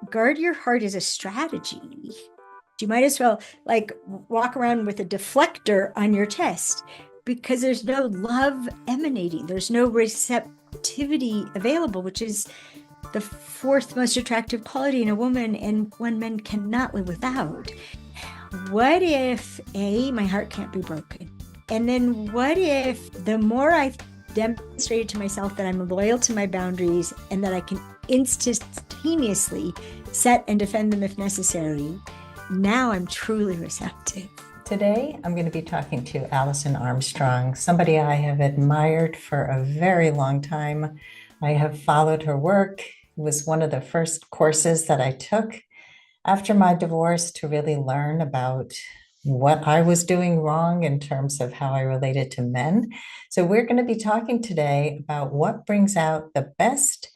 guard your heart is a strategy. You might as well like walk around with a deflector on your chest because there's no love emanating. There's no receptivity available, which is the fourth most attractive quality in a woman and one men cannot live without. What if my heart can't be broken? And then what if the more I've demonstrated to myself that I'm loyal to my boundaries and that I can instantaneously set and defend them if necessary, now I'm truly receptive. Today, I'm going to be talking to Alison Armstrong, somebody I have admired for a very long time. I have followed her work. It was one of the first courses that I took after my divorce to really learn about what I was doing wrong in terms of how I related to men. So we're going to be talking today about what brings out the best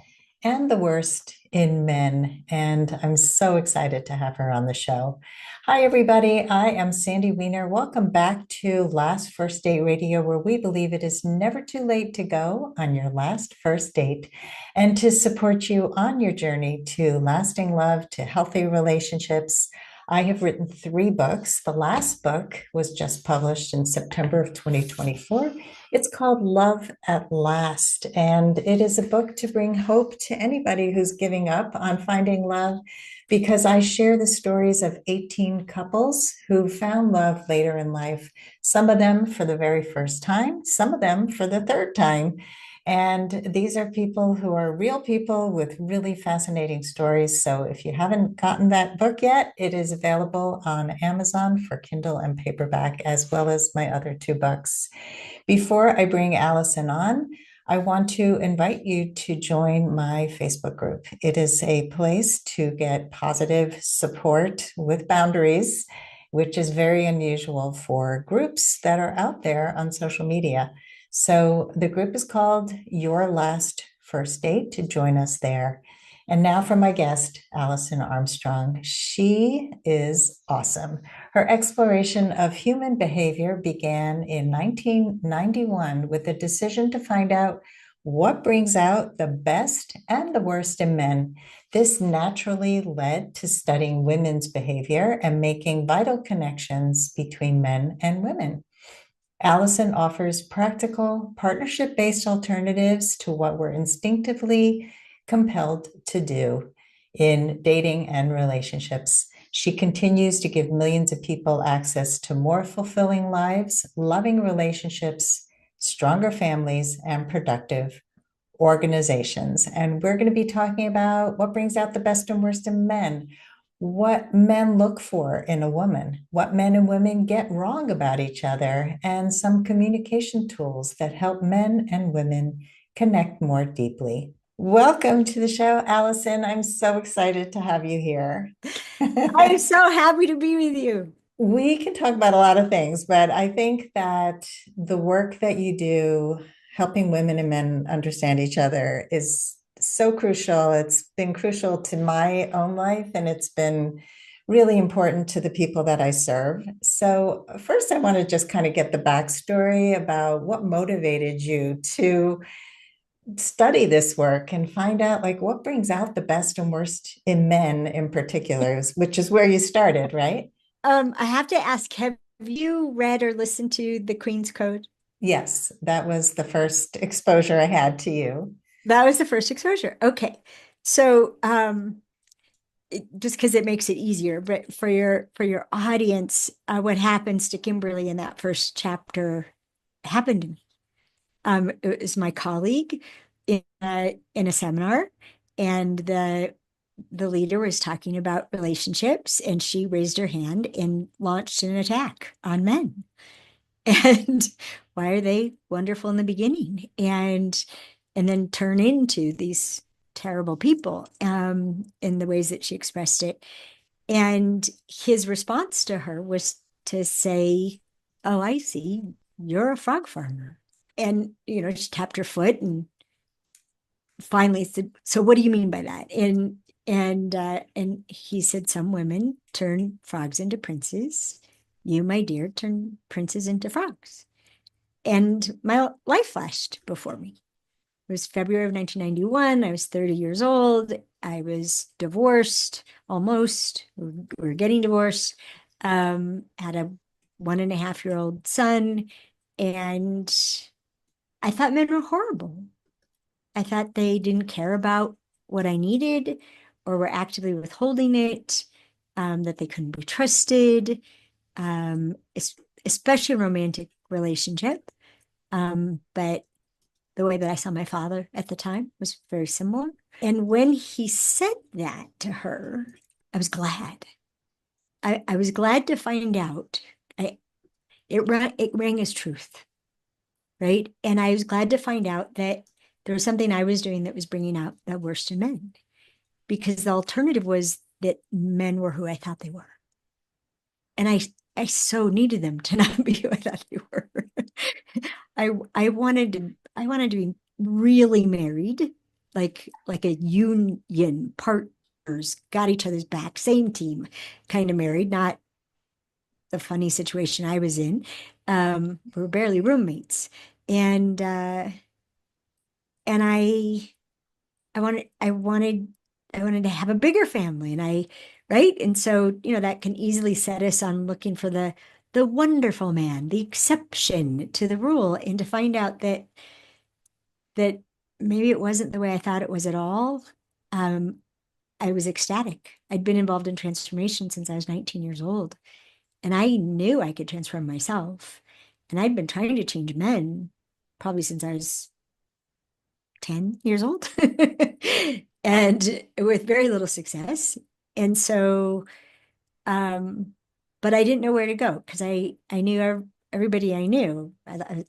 and the worst in men. And I'm so excited to have her on the show. Hi, everybody. I am Sandy Weiner. Welcome back to Last First Date Radio, where we believe it is never too late to go on your last first date and to support you on your journey to lasting love, to healthy relationships. I have written 3 books. The last book was just published in September of 2024. It's called Love at Last, and it is a book to bring hope to anybody who's giving up on finding love, because I share the stories of 18 couples who found love later in life, some of them for the very first time, some of them for the third time. And these are people who are real people with really fascinating stories. So if you haven't gotten that book yet, it is available on Amazon for Kindle and paperback, as well as my other 2 books. Before I bring Alison on, I want to invite you to join my Facebook group. It is a place to get positive support with boundaries, which is very unusual for groups that are out there on social media. So the group is called Your Last First Date. To join us there. And now for my guest, Alison Armstrong. She is awesome. Her exploration of human behavior began in 1991 with the decision to find out what brings out the best and the worst in men. This naturally led to studying women's behavior and making vital connections between men and women. Alison offers practical, partnership-based alternatives to what we're instinctively compelled to do in dating and relationships. She continues to give millions of people access to more fulfilling lives, loving relationships, stronger families, and productive organizations. And we're going to be talking about what brings out the best and worst in men, what men look for in a woman, what men and women get wrong about each other, and some communication tools that help men and women connect more deeply. Welcome to the show, Alison. I'm so excited to have you here. I'm so happy to be with you. We can talk about a lot of things, but I think that the work that you do, helping women and men understand each other, is so crucial. It's been crucial to my own life, and it's been really important to the people that I serve. So first, I want to just kind of get the backstory about what motivated you to study this work and find out like what brings out the best and worst in men in particular, which is where you started, right? I have to ask, have you read or listened to The Queen's Code? Yes, that was the first exposure I had to you. That was the first exposure. Okay. So, just because it makes it easier, but for your audience, what happens to Kimberly in that first chapter happened to me. It was my colleague in a seminar, and the leader was talking about relationships, and she raised her hand and launched an attack on men. And why are they wonderful in the beginning? And then turn into these terrible people in the ways that she expressed it. And his response to her was to say, "Oh, I see, you're a frog farmer." And, she tapped her foot and finally said, "So what do you mean by that?" And he said, "Some women turn frogs into princes. You, my dear, turn princes into frogs." And my life flashed before me. It was February of 1991. I was 30 years old. I was divorced, almost. We were getting divorced. Had a 1.5-year-old son, and I thought men were horrible. I thought they didn't care about what I needed or were actively withholding it, that they couldn't be trusted, especially in romantic relationship. But the way that I saw my father at the time was very similar. And when he said that to her, I was glad. I was glad to find out. I, it rang as truth, right? And I was glad to find out that there was something I was doing that was bringing out the worst in men, because the alternative was that men were who I thought they were, and I so needed them to not be who I thought they were. I wanted to be really married, like a union partners, got each other's back, same team, kind of married, not the funny situation I was in. We were barely roommates, and and I wanted to have a bigger family, and right, and so that can easily set us on looking for the wonderful man, the exception to the rule, and to find out that maybe it wasn't the way I thought it was at all. Um, I was ecstatic. I'd been involved in transformation since I was 19 years old, and I knew I could transform myself. And I'd been trying to change men probably since I was 10 years old, and with very little success. And so, um, but I didn't know where to go, because I knew everybody I knew. I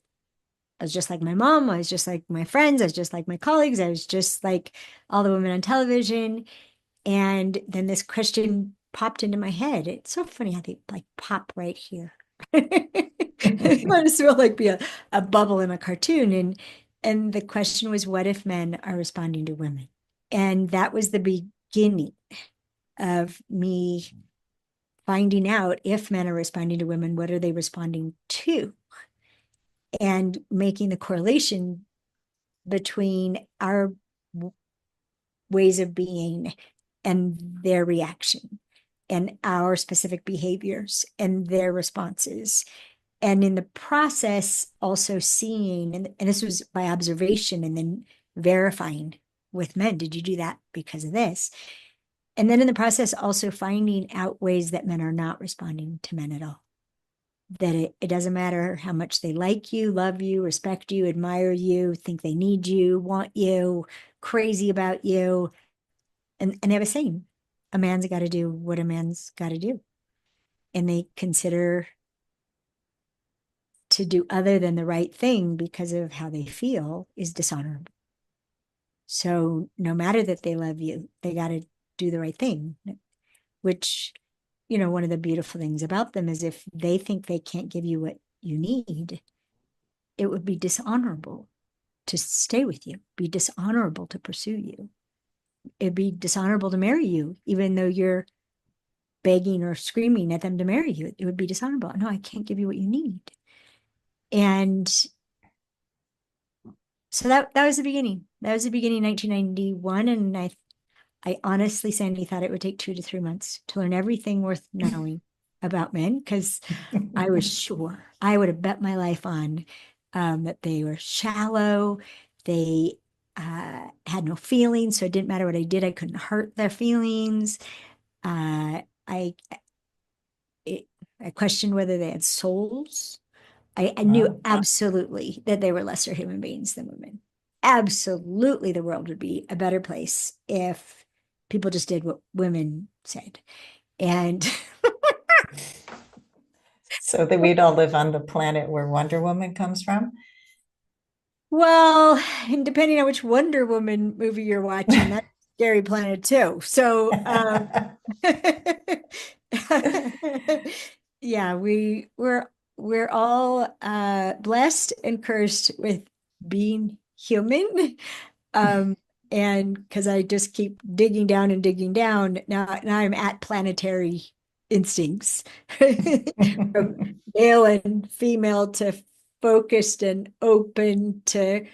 was just like my mom. I was just like my friends. I was just like my colleagues. I was just like all the women on television. And then this question popped into my head. It's so funny how they like pop right here. It might as well like be a bubble in a cartoon. And the question was, what if men are responding to women? And that was the beginning of me finding out, if men are responding to women, what are they responding to? And making the correlation between our ways of being and their reaction, and our specific behaviors and their responses. And in the process, also seeing, and this was by observation and then verifying with men, did you do that because of this? And then in the process, also finding out ways that men are not responding to men at all. That it doesn't matter how much they like you, love you, respect you, admire you, think they need you, want you, crazy about you. And they have a saying, a man's got to do what a man's got to do. And they consider to do other than the right thing because of how they feel is dishonorable. So no matter that they love you, they got to do the right thing, which, one of the beautiful things about them is if they think they can't give you what you need, it would be dishonorable to stay with you, be dishonorable to pursue you. It'd be dishonorable to marry you, even though you're begging or screaming at them to marry you. It would be dishonorable. No, I can't give you what you need. And so that was the beginning. That was the beginning, 1991. And I honestly, Sandy, thought it would take 2 to 3 months to learn everything worth knowing about men, because I was sure, I would have bet my life on that they were shallow. They had no feelings, so it didn't matter what I did. I couldn't hurt their feelings. I it, I questioned whether they had souls. I knew Wow. absolutely that they were lesser human beings than women. Absolutely, the world would be a better place if people just did what women said. And So that we'd all live on the planet where Wonder Woman comes from. well, and depending on which Wonder Woman movie you're watching, that's Scary Planet too. So, yeah, we're all blessed and cursed with being human. Um, and because I just keep digging down and digging down, now I'm at planetary instincts, from male and female to focused and open to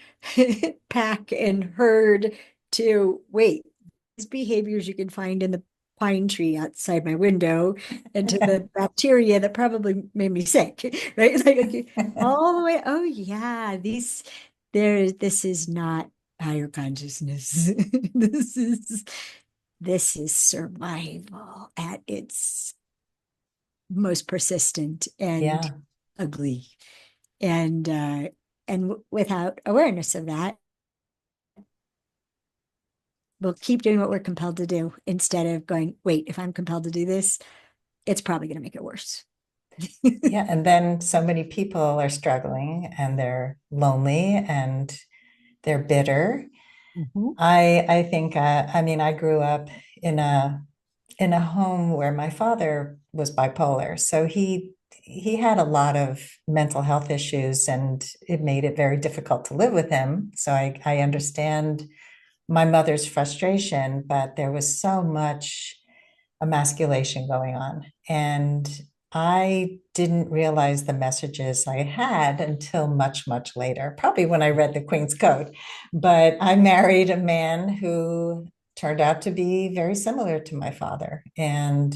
pack and herd to wait. behaviors you can find in the pine tree outside my window and to the bacteria that probably made me sick, right? Like all the way, oh yeah, this is not higher consciousness. This is this is survival at its most persistent and Yeah. ugly. And without awareness of that, we'll keep doing what we're compelled to do instead of going, wait, if I'm compelled to do this, it's probably going to make it worse. Yeah. And then so many people are struggling and they're lonely and they're bitter. Mhm. I think I mean I grew up in a home where my father was bipolar. So he had a lot of mental health issues and it made it very difficult to live with him. So I understand my mother's frustration, but there was so much emasculation going on. And I didn't realize the messages I had until much, much later, probably when I read the Queen's Code. But I married a man who turned out to be very similar to my father. And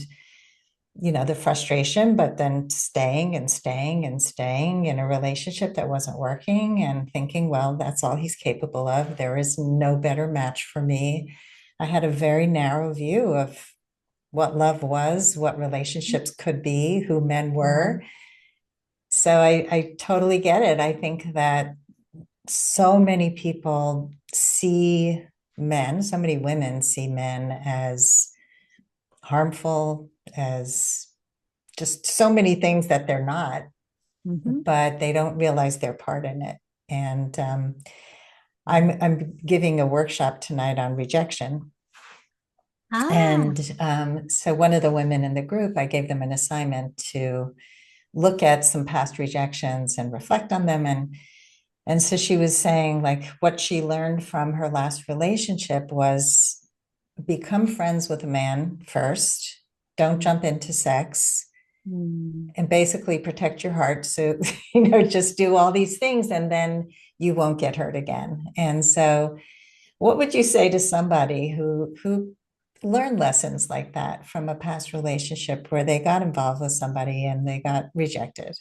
the frustration, but then staying and staying and staying in a relationship that wasn't working and thinking, well, that's all he's capable of. There is no better match for me. I had a very narrow view of what love was, what relationships could be, who men were. So I totally get it. I think that so many people see men, so many women see men as harmful, as just so many things that they're not, Mhm. but they don't realize their part in it. And I'm giving a workshop tonight on rejection. Ah, And so one of the women in the group, I gave them an assignment to look at some past rejections and reflect on them. And so she was saying, like, what she learned from her last relationship was become friends with a man first, don't jump into sex, mm. and basically protect your heart. So, just do all these things and then you won't get hurt again. And so, what would you say to somebody who learned lessons like that from a past relationship where they got involved with somebody and they got rejected?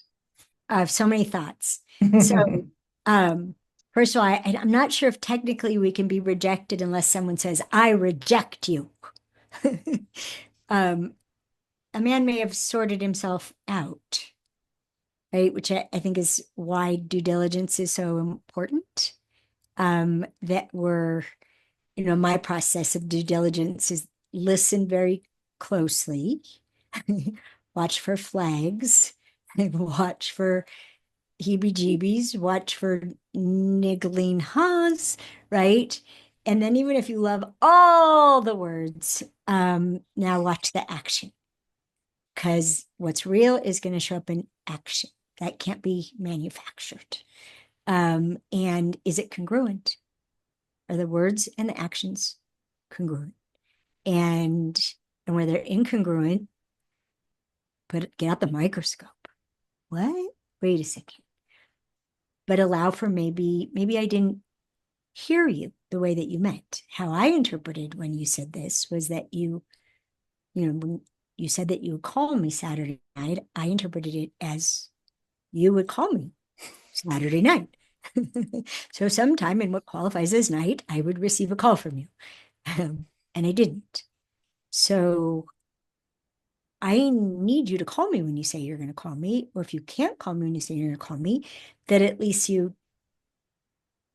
I have so many thoughts. So, um, first of all, I'm not sure if technically we can be rejected unless someone says, I reject you. um, a man may have sorted himself out, right? Which I think is why due diligence is so important. That we're, my process of due diligence is listen very closely, watch for flags, watch for heebie-jeebies, watch for niggling haws, right? And then even if you love all the words, now watch the action because what's real is going to show up in action. That can't be manufactured. And is it congruent? Are the words and the actions congruent? And and where they're incongruent, get out the microscope. What? Wait a second. But allow for maybe I didn't hear you the way that you meant. How I interpreted when you said this was that when you said that you would call me Saturday night, I interpreted it as you would call me Saturday night. So sometime in what qualifies as night, I would receive a call from you. And I didn't. So I need you to call me when you say you're going to call me, or if you can't call me when you say you're going to call me, that at least you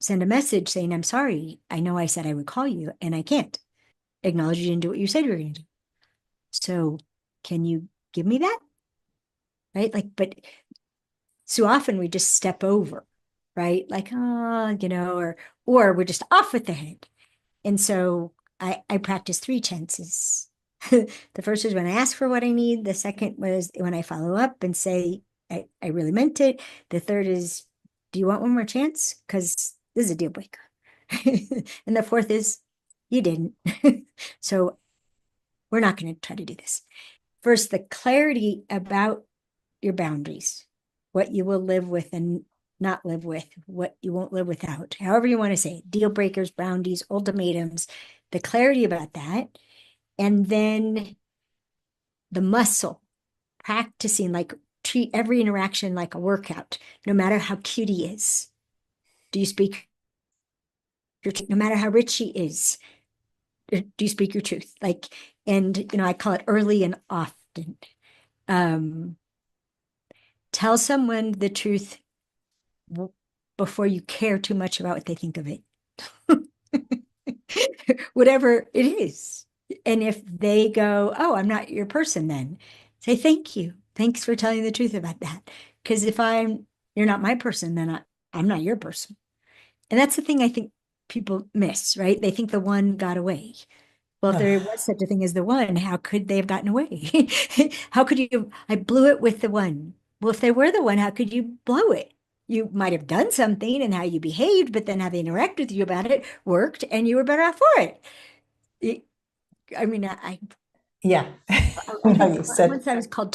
send a message saying, I'm sorry. I know I said I would call you and I can't. Acknowledge you didn't do what you said you were going to do. So can you give me that? Right? Like, but so often we just step over, right? Like, oh, or we're just off with the head. And so I practice three chances. The first is when I ask for what I need. The second was when I follow up and say, I really meant it. The third is, do you want one more chance? Because this is a deal breaker. And the fourth is, you didn't. So we're not going to try to do this. First, the clarity about your boundaries, what you will live with and not live with, what you won't live without, however you want to say it, deal breakers, boundaries, ultimatums, the clarity about that, and then the muscle, practicing, like treat every interaction like a workout, no matter how cute he is. Do you speak your truth? No matter how rich he is, do you speak your truth? Like, and I call it early and often. Um, Tell someone the truth before you care too much about what they think of it. Whatever it is. And if they go, oh, I'm not your person, then say thank you. Thanks for telling the truth about that. Because if you're not my person, then I'm not your person. And that's the thing I think people miss, right? They think the one got away. Well, if there Ugh. was such a thing as the one, how could they have gotten away? How could you? I blew it with the one. Well, if they were the one, how could you blow it? You might have done something and how you behaved, but then how they interact with you about it worked and you were better off for it. It- I mean, Yeah. I No, think you said. once I was called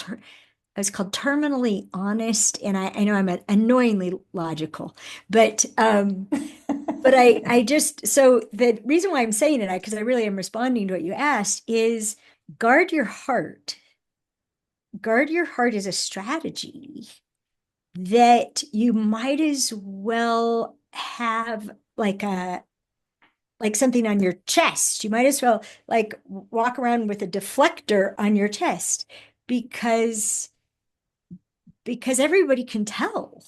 terminally honest, and I know I'm annoyingly logical, but I just, so the reason why I'm saying it, because I really am responding to what you asked, is guard your heart. Guard your heart is a strategy that you might as well have like something on your chest. You might as well like walk around with a deflector on your chest because everybody can tell,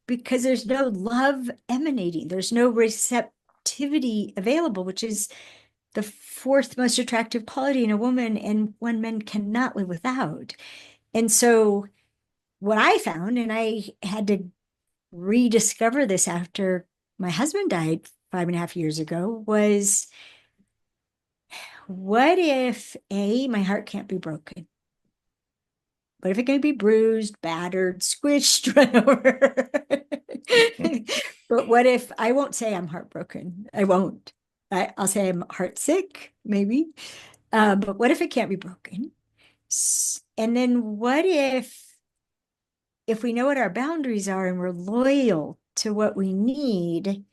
because there's no love emanating, there's no receptivity available, which is the fourth most attractive quality in a woman and one men cannot live without. And so what I found, and I had to rediscover this after my husband died 5.5 years ago, was what if my heart can't be broken? What if it can be bruised, battered, squished, run over? But what if I won't say I'm heartbroken? I won't. I'll say I'm heartsick, maybe. But what if it can't be broken? And then what if we know what our boundaries are and we're loyal to what we need,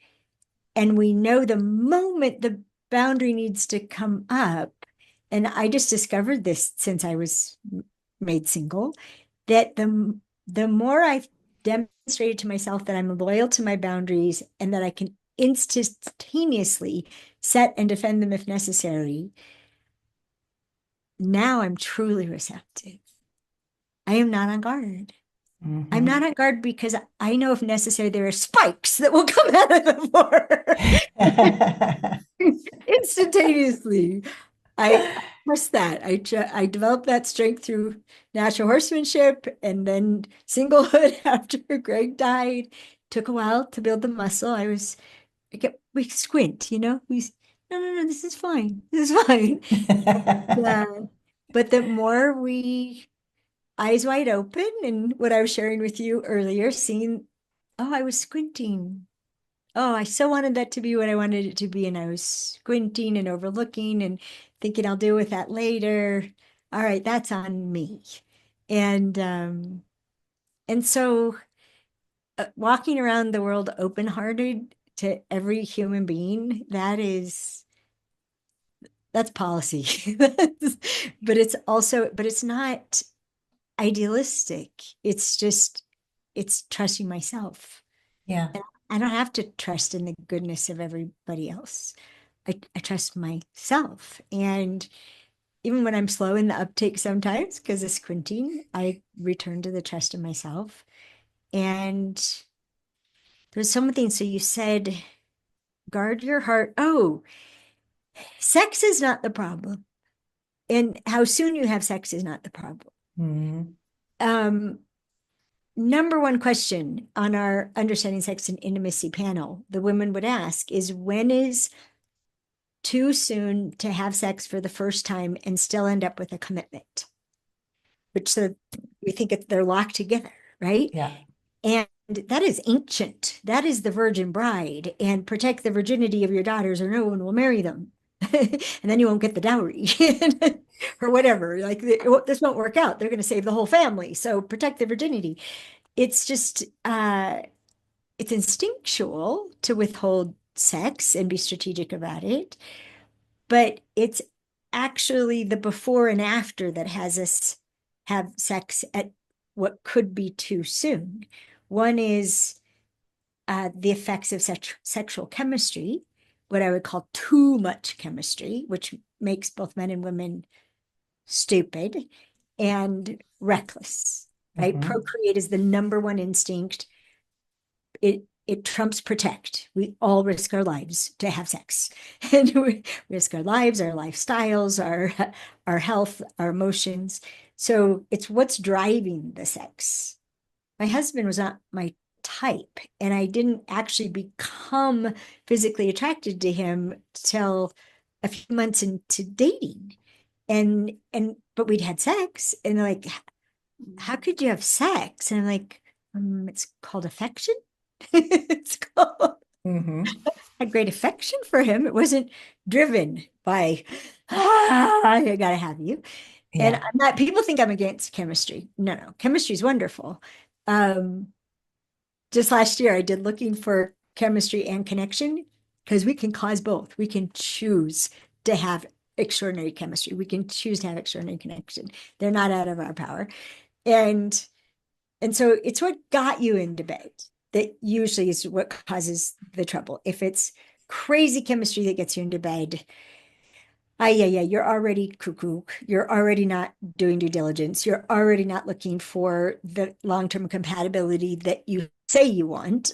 and we know the moment the boundary needs to come up, and I just discovered this since I was made single, that the more I've demonstrated to myself that I'm loyal to my boundaries and that I can instantaneously set and defend them if necessary, now I'm truly receptive. I am not on guard. I'm Mhm. not on guard because I know if necessary, there are spikes that will come out of the floor instantaneously. I trust that. I developed that strength through natural horsemanship and then singlehood after Greg died. Took a while to build the muscle. We squint, no, no, no, this is fine. This is fine. Yeah. But the more we eyes wide open, and what I was sharing with you earlier, seeing, oh, I was squinting. Oh, I so wanted that to be what I wanted it to be. And I was squinting and overlooking and thinking I'll deal with that later. All right, that's on me. And so walking around the world open-hearted to every human being, that's policy. But it's not idealistic. It's trusting myself. Yeah, And I don't have to trust in the goodness of everybody else. I trust myself. And even when I'm slow in the uptake sometimes because of squinting, I return to the trust in myself. And there's something, so you said, guard your heart. Oh, sex is not the problem. And how soon you have sex is not the problem. Mhm. Um, Number one question on our Understanding Sex and Intimacy panel, the women would ask is, when is too soon to have sex for the first time and still end up with a commitment? Which, so we think they're locked together, right? Yeah. And that is ancient. That is the virgin bride, and protect the virginity of your daughters or no one will marry them. And then you won't get the dowry or whatever. Like this won't work out. They're going to save the whole family. So protect the virginity. It's just, it's instinctual to withhold sex and be strategic about it. but it's actually the before and after that has us have sex at what could be too soon. One is the effects of sexual chemistry, what I would call too much chemistry, which makes both men and women stupid and reckless, right? Mhm. Procreate is the number one instinct. It trumps protect. We all risk our lives to have sex, and we risk our lives, our lifestyles, our health, our emotions. So it's what's driving the sex. My husband was not my type, and I didn't actually become physically attracted to him till a few months into dating. And but we'd had sex, and they're like, how could you have sex? And I'm like, it's called affection. It's called Mhm. had great affection for him. It wasn't driven by, I gotta have you. And Yeah. I'm not, people think I'm against chemistry. No, no, chemistry is wonderful. Um, just last year, I did looking for chemistry and connection because we can cause both. We can choose to have extraordinary chemistry. We can choose to have extraordinary connection. They're not out of our power. And and so it's what got you into bed that usually is what causes the trouble. If it's crazy chemistry that gets you into bed, yeah, yeah, you're already cuckoo. You're already not doing due diligence. You're already not looking for the long-term compatibility that you say you want.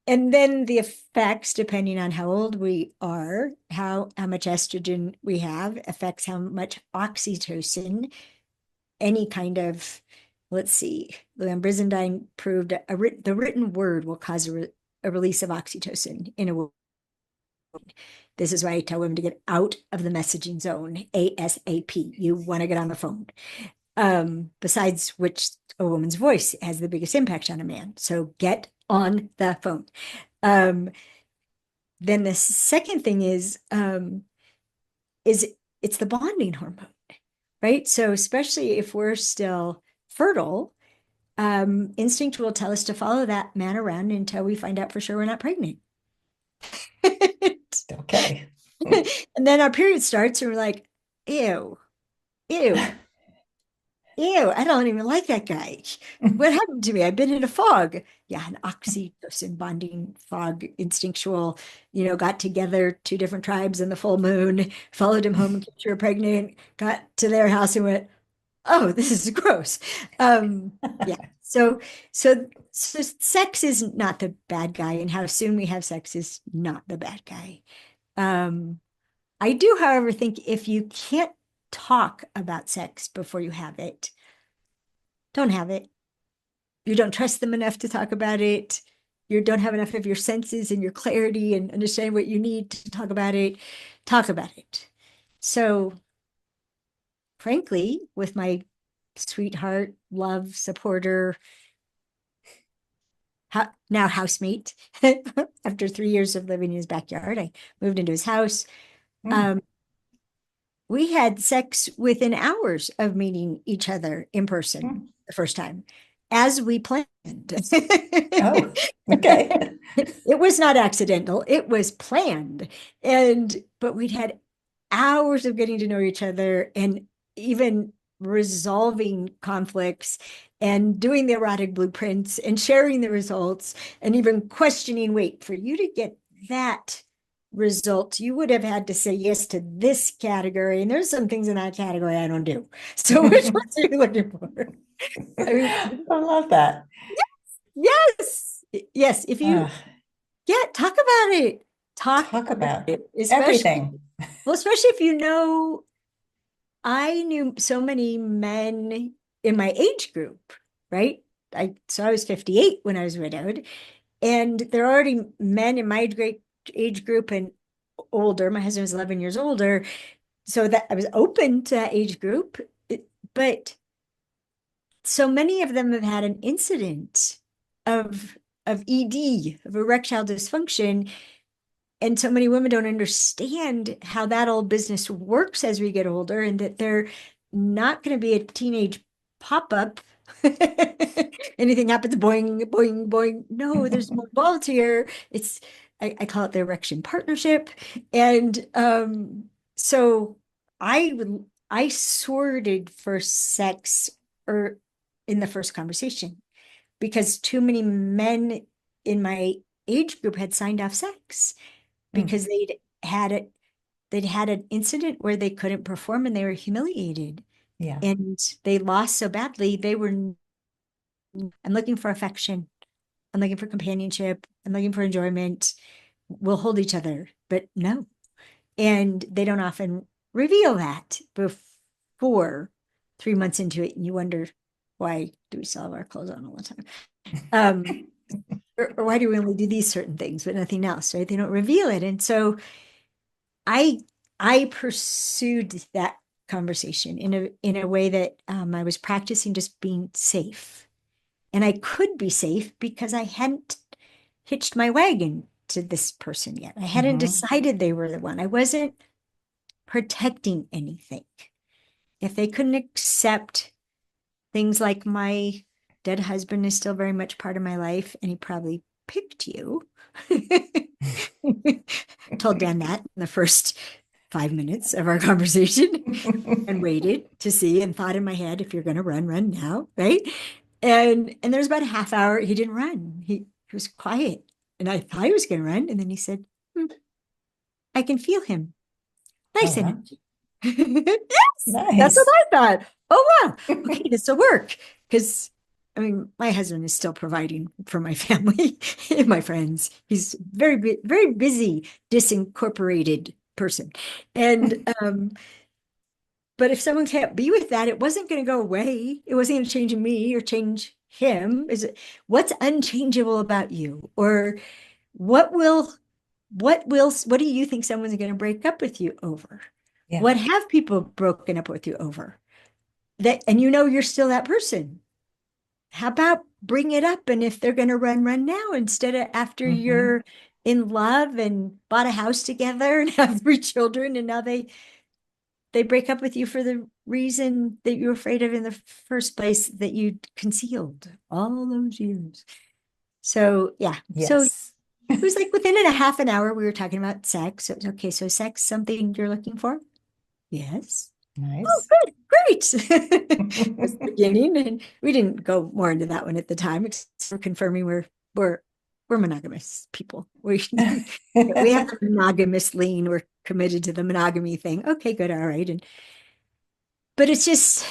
And then the effects, depending on how old we are, how much estrogen we have, affects how much oxytocin, any kind of, let's see, Leon Brizendine proved the written word will cause a release of oxytocin in a woman. This is why I tell women to get out of the messaging zone ASAP. You want to get on the phone. Besides which, a woman's voice has the biggest impact on a man. So get on the phone. Um, then the second thing is it's the bonding hormone, right? So especially if we're still fertile, instinct will tell us to follow that man around until we find out for sure we're not pregnant. Okay. And then our period starts and we're like, ew, ew, ew, I don't even like that guy. What happened to me? I've been in a fog. Yeah, an oxytocin bonding fog, instinctual, got together two different tribes in the full moon, followed him home in case you were pregnant, got to their house and went, oh, this is gross. Yeah. So sex is not the bad guy, and how soon we have sex is not the bad guy. Um, I do, however, think if you can't talk about sex before you have it, don't have it. You don't trust them enough to talk about it. You don't have enough of your senses and your clarity and understand what you need to talk about it. Talk about it. So, frankly, with my sweetheart, love, supporter, now housemate, after 3 years of living in his backyard, I moved into his house. Mm. Um, we had sex within hours of meeting each other in person Mm. the first time, as we planned. Oh, okay. It was not accidental, it was planned. But we'd had hours of getting to know each other and even resolving conflicts and doing the erotic blueprints and sharing the results and even questioning, wait, for you to get that result, you would have had to say yes to this category. And there's some things in that category I don't do. So which ones are you looking for? I mean, I love that. yes, yes. If you, Uh, yeah, talk about it. Talk talk about about it, especially, everything. well, especially if you know, I knew so many men in my age group, right? So I was 58 when I was widowed, and there are already men in my great age group and older. My husband was 11 years older, so that I was open to that age group. But so many of them have had an incident of ED, of erectile dysfunction, and so many women don't understand how that old business works as we get older, and that they're not going to be a teenage pop-up. Anything happens, boing, boing, boing. No, there's more involved here. It's I call it the erection partnership. And so I sorted for sex or in the first conversation because too many men in my age group had signed off sex Mm, because they'd had an incident where they couldn't perform and they were humiliated yeah. and they lost so badly. I'm looking for affection. I'm looking for companionship. I'm looking for enjoyment. We'll hold each other, but no. And they don't often reveal that before 3 months into it. And you wonder, why do we still have our clothes on all the time? Um, or why do we only do these certain things, but nothing else, right? They don't reveal it. And so I I pursued that conversation in a way that I was practicing just being safe. And I could be safe because I hadn't hitched my wagon to this person yet. I hadn't Hmm. decided they were the one. I wasn't protecting anything. If they couldn't accept things like my dead husband is still very much part of my life, and he probably picked you. Told Dan that in the first 5 minutes of our conversation and waited to see and thought in my head, if you're going to run, run now, right? And there's about a half hour he didn't run. He was quiet, and I thought he was going to run, and then he said, "Hmm, I can feel him. Oh, Nice wow. energy." Yes, that's what Nice. I thought. Oh wow, okay, this will work because I mean my husband is still providing for my family and my friends. He's very busy, disincorporated person, and but if someone can't be with that, it wasn't going to go away. It wasn't going to change me or change him. Is it what's unchangeable about you? Or what will what do you think someone's going to break up with you over? Yeah. What have people broken up with you over? That and you know you're still that person. How about bring it up? And if they're going to run, run now instead of after Hmm. you're in love and bought a house together and have 3 children and now they break up with you for the reason that you were afraid of in the first place that you concealed all those years. So yeah. So it Yes. was like within a half an hour we were talking about sex. So, okay, so sex something you're looking for? Yes. Oh, Nice. good, great. Was the beginning, and we didn't go more into that one at the time, except for confirming we're we're monogamous people. We have the monogamous lean. We're committed to the monogamy thing. Okay, good, all right. And but it's just,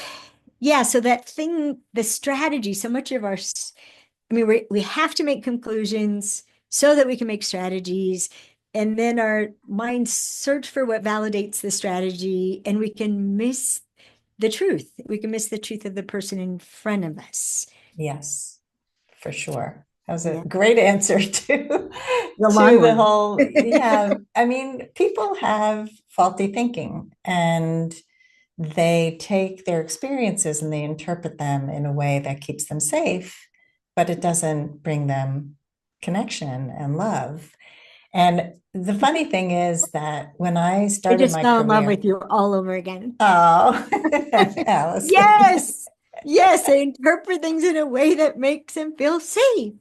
yeah. So that thing, the strategy. So much of I mean, we have to make conclusions so that we can make strategies. And then our minds search for what validates the strategy, and we can miss the truth. We can miss the truth of the person in front of us. Yes, for sure. That was a Yeah, great answer to the to long the one. whole, yeah. I mean, people have faulty thinking and they take their experiences and they interpret them in a way that keeps them safe, but it doesn't bring them connection and love. And the funny thing is that when I I started just my fell in love career, with you all over again. oh, Allison, Yes, yes, they interpret things in a way that makes them feel safe,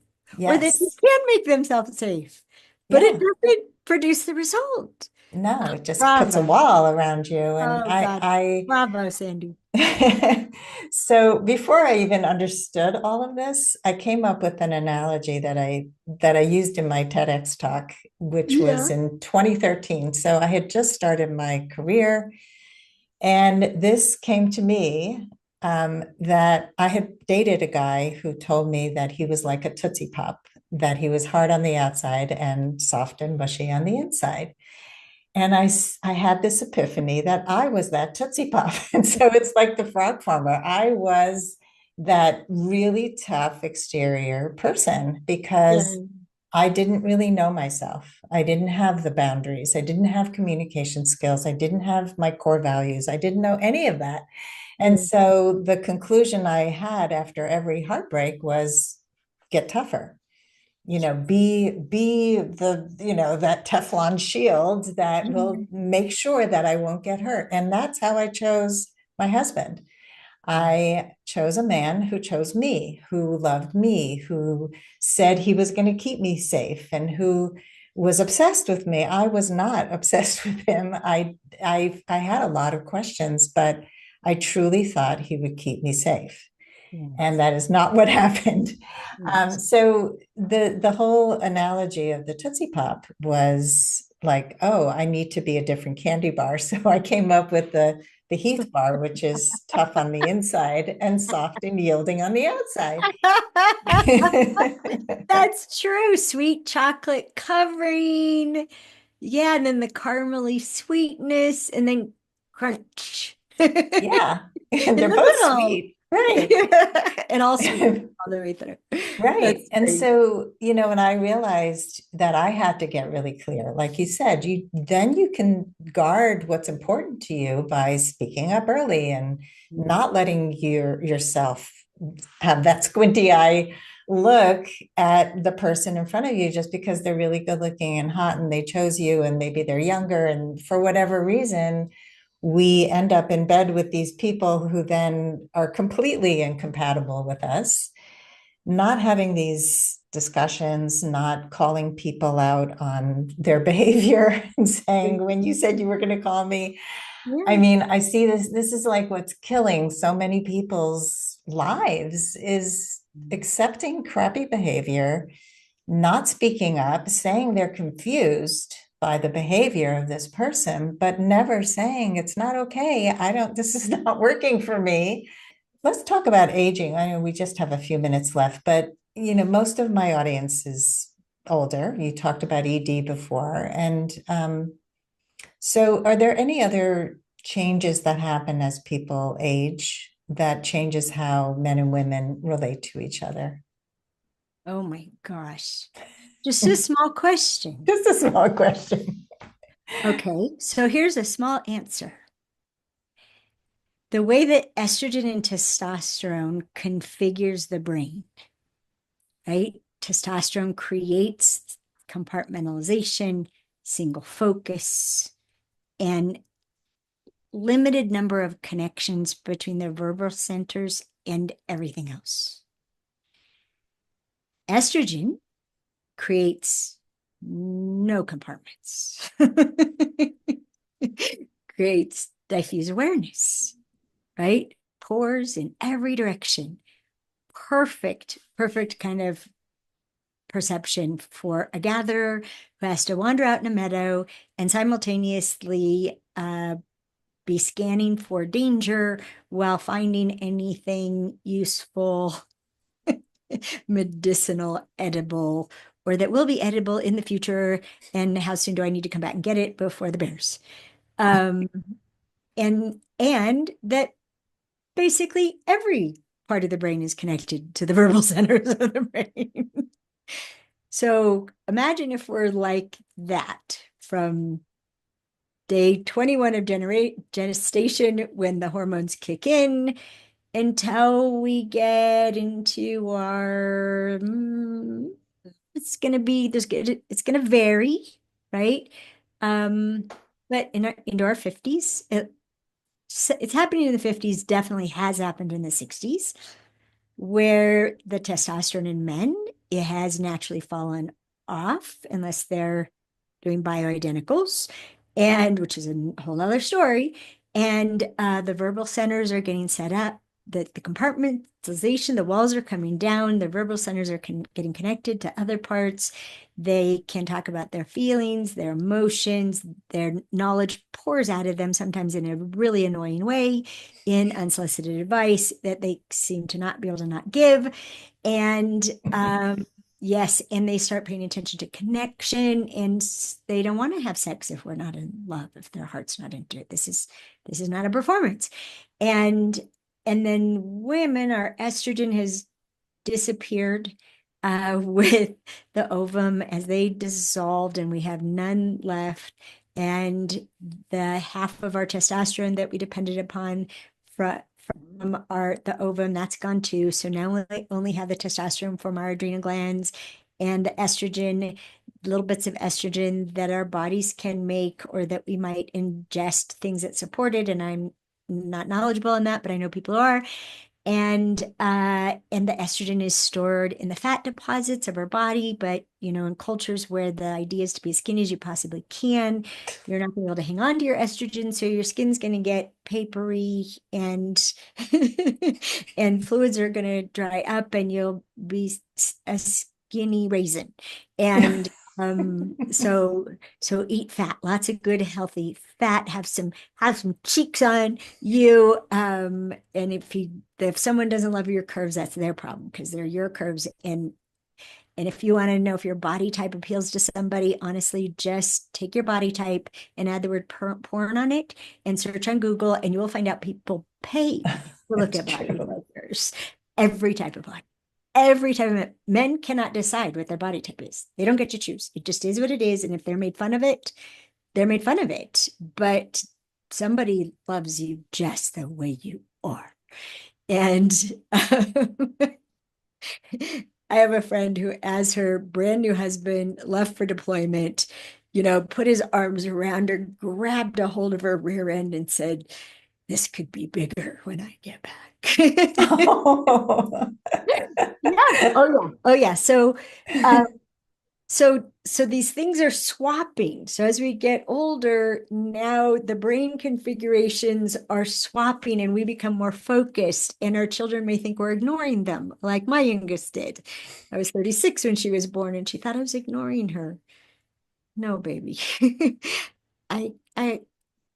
or that you yes, can make themselves safe, but it yeah. doesn't produce the result. No, it just puts a Bravo. wall around you. And Oh God. Bravo, Sandy. So before I even understood all of this, I came up with an analogy that I used in my TEDx talk, which was Yeah. in 2013. So I had just started my career, and this came to me that I had dated a guy who told me that he was like a Tootsie Pop, that he was hard on the outside and soft and mushy on the inside. And I had this epiphany that I was that Tootsie Pop. And so it's like the frog farmer. I was that really tough exterior person because Yeah. I didn't really know myself. I didn't have the boundaries. I didn't have communication skills. I didn't have my core values. I didn't know any of that. And Yeah. so the conclusion I had after every heartbreak was get tougher, be the, that Teflon shield that will Mhm. make sure that I won't get hurt. And that's how I chose my husband. I chose a man who chose me, who loved me, who said he was going to keep me safe, and who was obsessed with me. I was not obsessed with him. I had a lot of questions, but I truly thought he would keep me safe. And Yes. that is not what happened. Yes. So the whole analogy of the Tootsie Pop was like, oh, I need to be a different candy bar. So I came up with the Heath bar, which is tough on the inside and soft and yielding on the outside. That's true. Sweet chocolate covering. Yeah, and then the caramely sweetness, and then crunch in Yeah, and they're the both middle. sweet, right? And all sweet all the way through. Right. That's And great. so, when I realized that I had to get really clear, like you said, you can guard what's important to you by speaking up early and Mhm. not letting yourself have that squinty eye look at the person in front of you just because they're really good looking and hot and they chose you and maybe they're younger and for whatever reason we end up in bed with these people who then are completely incompatible with us, not having these discussions, not calling people out on their behavior and saying, when you said you were going to call me, I Yeah. mean, I see this is like what's killing so many people's lives is accepting crappy behavior, not speaking up, saying they're confused by the behavior of this person, but never saying it's not okay. This is not working for me. Let's talk about aging. I know we just have a few minutes left, but most of my audience is older. You talked about ED before, and so are there any other changes that happen as people age that changes how men and women relate to each other? Oh my gosh. Just a small question. Just a small question. Okay, so here's a small answer. The way that estrogen and testosterone configures the brain, right? Testosterone creates compartmentalization, single focus, and limited number of connections between the verbal centers and everything else. Estrogen creates no compartments, creates diffuse awareness, right? Pores in every direction. Perfect kind of perception for a gatherer who has to wander out in a meadow and simultaneously be scanning for danger while finding anything useful, medicinal, edible, or that will be edible in the future. And how soon do I need to come back and get it before the bears? Um, and that basically every part of the brain is connected to the verbal centers of the brain. So imagine if we're like that from day 21 of gestation when the hormones kick in until we get into our it's going to be it's going to vary, right? um but into our 50s, it's happening in the 50s, definitely has happened in the 60s, where the testosterone in men, it has naturally fallen off unless they're doing bioidenticals, and which is a whole other story. And the verbal centers are getting set up, that the compartmentalization, the walls are coming down, the verbal centers are getting connected to other parts. They can talk about their feelings, their emotions, their knowledge pours out of them, sometimes in a really annoying way, in unsolicited advice that they seem to not be able to not give. And yes, and they start paying attention to connection, and they don't want to have sex if we're not in love, if their heart's not into it. This is not a performance. And and then women, our estrogen has disappeared with the ovum as they dissolved, and we have none left. And the half of our testosterone that we depended upon from the ovum, that's gone too. So now we only have the testosterone from our adrenal glands and the estrogen, little bits of estrogen that our bodies can make or that we might ingest, things that support it. And I'm not knowledgeable in that, but I know people are. And the estrogen is stored in the fat deposits of our body. But in cultures where the idea is to be as skinny as you possibly can, you're not going to be able to hang on to your estrogen, so your skin's going to get papery and and fluids are going to dry up, and you'll be a skinny raisin. And so eat fat, lots of good healthy fat. Have some cheeks on you. And if someone doesn't love your curves, that's their problem because they're your curves. And if you want to know if your body type appeals to somebody, honestly, just take your body type and add the word porn on it and search on Google, and you will find out people pay to look It's at bodies true. like yours. Every type of body. Every type of men cannot decide what their body type is. They don't get to choose. It just is what it is. And if they're made fun of it, they're made fun of it. But somebody loves you just the way you are. And I have a friend who, as her brand new husband left for deployment, put his arms around her, grabbed a hold of her rear end, and said, "This could be bigger when I get back." Oh. Yeah. Oh yeah. Oh yeah. Uh, so these things are swapping. So as we get older, now the brain configurations are swapping and we become more focused, and our children may think we're ignoring them, like my youngest did. I was 36 when she was born and she thought I was ignoring her. No, baby. I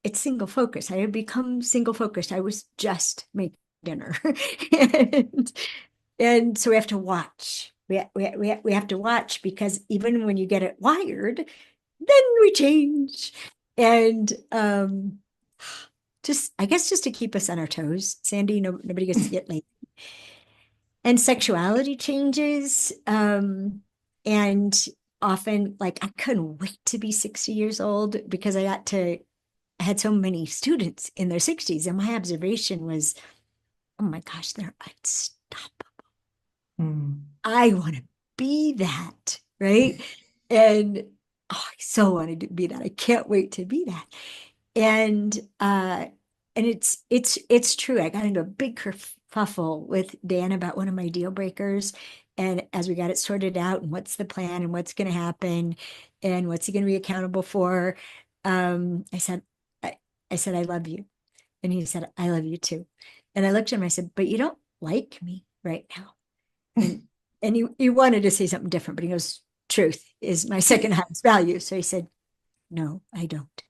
it's single focus. I have become single focused. I was just making dinner. and and so we have to watch. We have to watch, because even when you get it wired, then we change. And I guess just to keep us on our toes, Sandy, nobody gets to get late. And sexuality changes. And often, like, I couldn't wait to be 60 years old because I had so many students in their 60s, and my observation was, oh my gosh, they're unstoppable. Hmm. I want to be that, right? And I so wanted to be that. I can't wait to be that. And it's true. I got into a big kerfuffle with Dan about one of my deal breakers. And as we got it sorted out and what's the plan and what's going to happen and what's he going to be accountable for, I said, I said, I love you. And he said, I love you too. And I looked at him, I said, but you don't like me right now. And he wanted to say something different, but he goes, truth is my second highest value. So he said, no, I don't.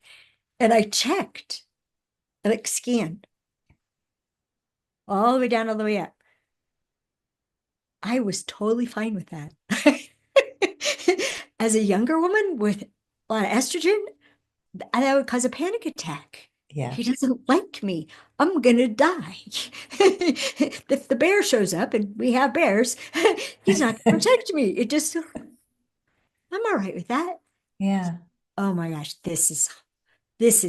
And I checked, I like scanned all the way down, all the way up. I was totally fine with that. As a younger woman with a lot of estrogen, that would cause a panic attack. Yeah. He doesn't like me. I'm gonna die. If the bear shows up, and we have bears, he's not gonna protect me. I'm all right with that. Yeah. Oh my gosh, this is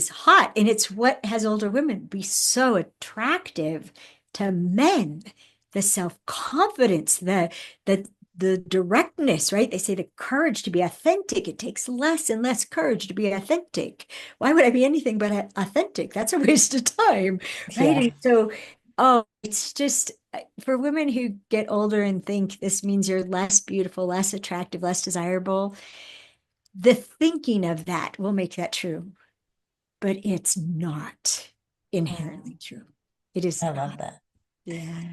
hot. And it's what has older women be so attractive to men. The self-confidence, the the directness, right? They say the courage to be authentic. It takes less and less courage to be authentic. Why would I be anything but authentic? That's a waste of time, right? Yeah. And so, oh, it's just for women who get older and think this means you're less beautiful, less attractive, less desirable, the thinking of that will make that true, but it's not inherently Mm. true. It is I not. love that. Yeah.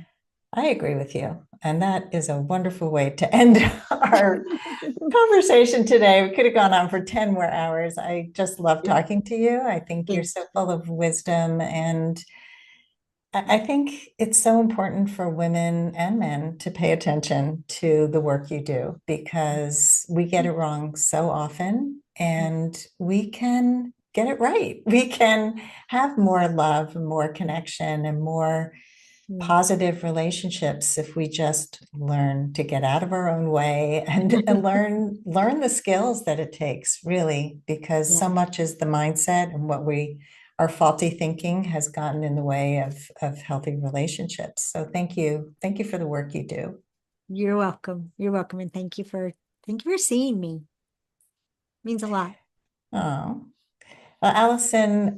I agree with you. And that is a wonderful way to end our conversation today. We could have gone on for 10 more hours. I just love Yeah. talking to you. I think you're Thank so you. full of wisdom. And I think it's so important for women and men to pay attention to the work you do because we get it wrong so often and we can get it right. We can have more love, more connection, and more Yeah. positive relationships if we just learn to get out of our own way and learn the skills that it takes really because Yeah. so much is the mindset and what we our faulty thinking has gotten in the way of healthy relationships. So thank you for the work you do. You're welcome. You're welcome. And thank you for seeing me. It means a lot. Oh, well, Allison,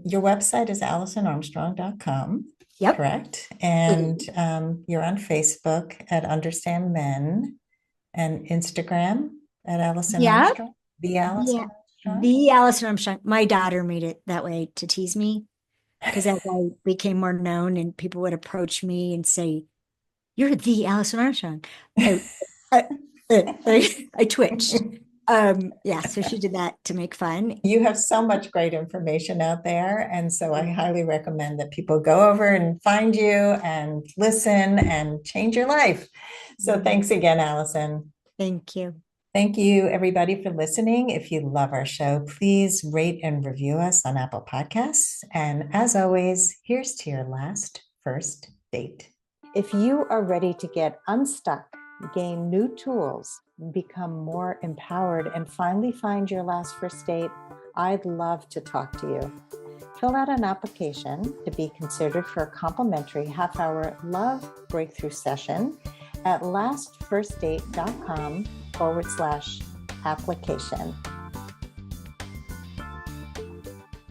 your website is AlisonArmstrong.com. Yep. correct? It And is. you're on Facebook at Understand Men and Instagram at Alison Yeah. Armstrong, the Yeah. Alison Armstrong. The Alison Armstrong. My daughter made it that way to tease me because as I became more known and people would approach me and say, "You're the Alison Armstrong." I, I, I twitched. Yeah, so she did that to make fun. You have so much great information out there. And so I highly recommend that people go over and find you and listen and change your life. So thanks again, Alison. Thank you. Thank you, everybody, for listening. If you love our show, please rate and review us on Apple Podcasts. And as always, here's to your last first date. If you are ready to get unstuck, gain new tools, become more empowered, and finally find your last first date, I'd love to talk to you. Fill out an application to be considered for a complimentary half-hour love breakthrough session at lastfirstdate.com/application.